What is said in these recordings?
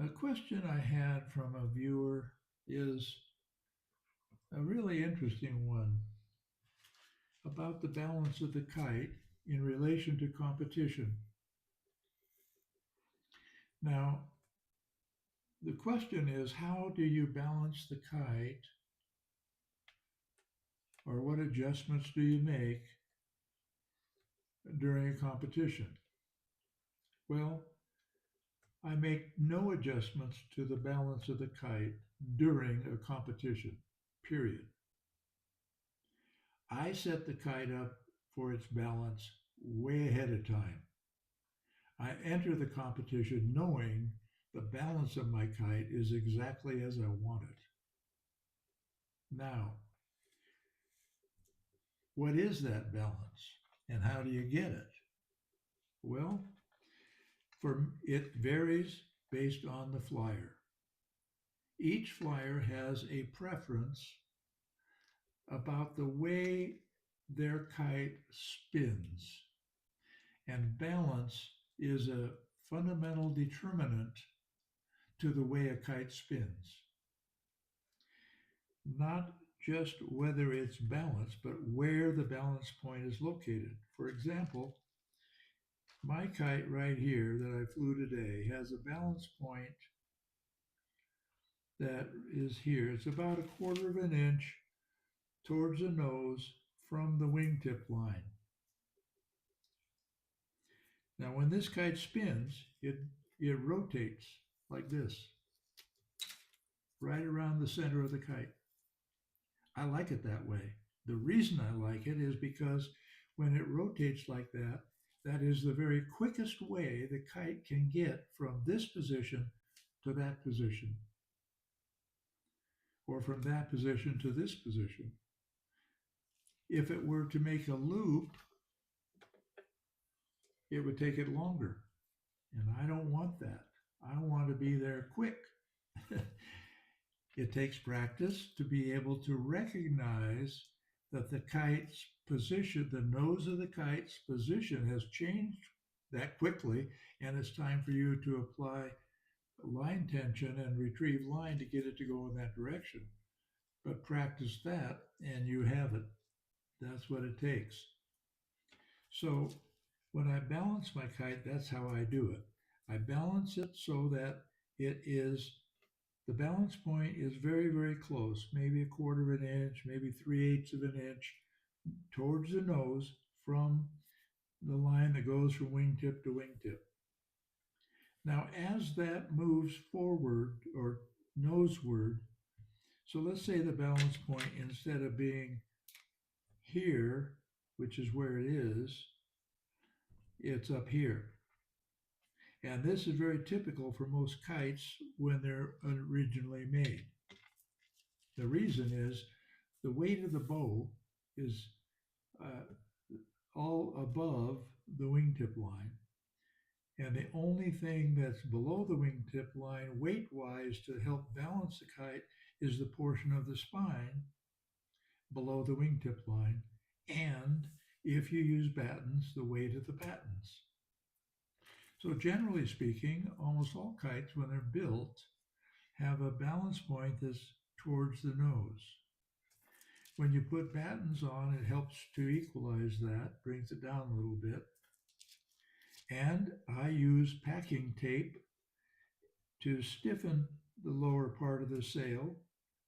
A question I had from a viewer is a really interesting one about the balance of the kite in relation to competition. Now, the question is, how do you balance the kite, or what adjustments do you make during a competition? Well, I make no adjustments to the balance of the kite during a competition, period. I set the kite up for its balance way ahead of time. I enter the competition knowing the balance of my kite is exactly as I want it. Now, what is that balance and how do you get it? Well, for it varies based on the flyer. Each flyer has a preference about the way their kite spins, and balance is a fundamental determinant to the way a kite spins. Not just whether it's balanced, but where the balance point is located. For example, my kite right here that I flew today has a balance point that is here. It's about a quarter of an inch towards the nose from the wingtip line. Now, when this kite spins, it rotates like this, right around the center of the kite. I like it that way. The reason I like it is because when it rotates like that, that is the very quickest way the kite can get from this position to that position, or from that position to this position. If it were to make a loop, it would take it longer. And I don't want that. I want to be there quick. It takes practice to be able to recognize that the kite's position, the nose of the kite's position has changed that quickly, and it's time for you to apply line tension and retrieve line to get it to go in that direction. But practice that, and you have it. That's what it takes. So when I balance my kite, that's how I do it. I balance it so that it is the balance point is very, very close, maybe a quarter of an inch, maybe 3/8 of an inch towards the nose from the line that goes from wingtip to wingtip. Now, as that moves forward or noseward, so let's say the balance point, instead of being here, which is where it is, it's up here. And this is very typical for most kites when they're originally made. The reason is the weight of the bow is uh, all above the wingtip line. And the only thing that's below the wingtip line weight wise to help balance the kite is the portion of the spine below the wingtip line. And if you use battens, the weight of the battens. So, generally speaking, almost all kites, when they're built, have a balance point that's towards the nose. When you put battens on, it helps to equalize that, brings it down a little bit. And I use packing tape to stiffen the lower part of the sail,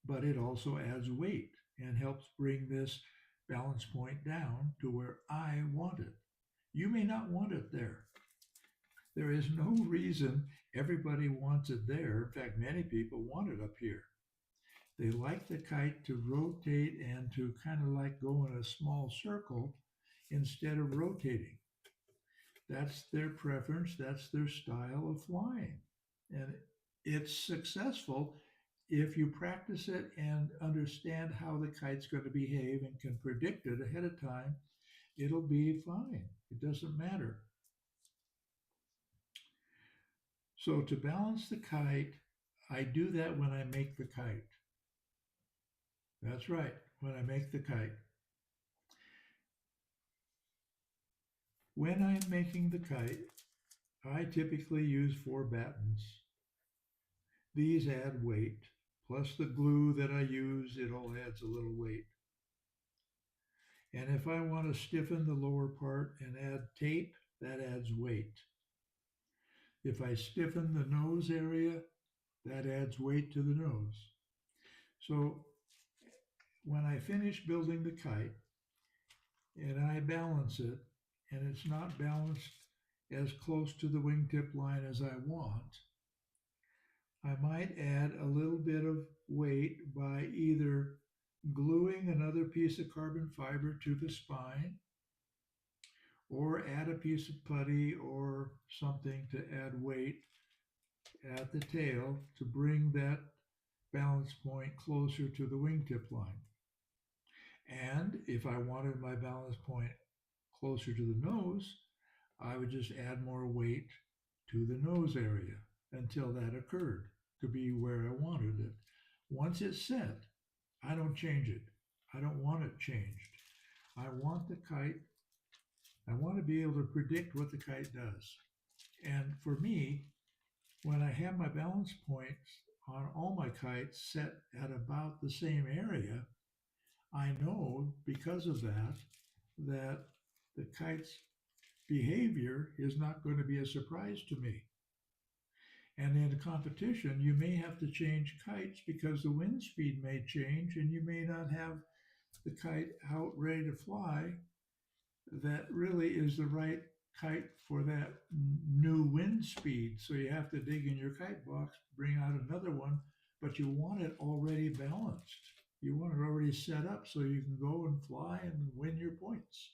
but it also adds weight and helps bring this balance point down to where I want it. You may not want it there. There is no reason everybody wants it there. In fact, many people want it up here. They like the kite to rotate and to kind of like go in a small circle instead of rotating. That's their preference, that's their style of flying. And it's successful if you practice it and understand how the kite's going to behave and can predict it ahead of time. It'll be fine. It doesn't matter. So, to balance the kite, I do that when I make the kite. That's right, when I make the kite. When I'm making the kite, I typically use 4 battens. These add weight. Plus the glue that I use, it all adds a little weight. And if I want to stiffen the lower part and add tape, that adds weight. If I stiffen the nose area, that adds weight to the nose. So when I finish building the kite and I balance it, and it's not balanced as close to the wingtip line as I want, I might add a little bit of weight by either gluing another piece of carbon fiber to the spine or add a piece of putty or something to add weight at the tail to bring that balance point closer to the wingtip line. And if I wanted my balance point closer to the nose, I would just add more weight to the nose area until that occurred to be where I wanted it. Once it's set, I don't change it. I don't want it changed. I want the kite, I want to be able to predict what the kite does. And for me, when I have my balance points on all my kites set at about the same area, I know because of that that the kite's behavior is not going to be a surprise to me. And in a competition, you may have to change kites because the wind speed may change and you may not have the kite out ready to fly that really is the right kite for that new wind speed. So you have to dig in your kite box, bring out another one, but you want it already balanced. You want it already set up so you can go and fly and win your points.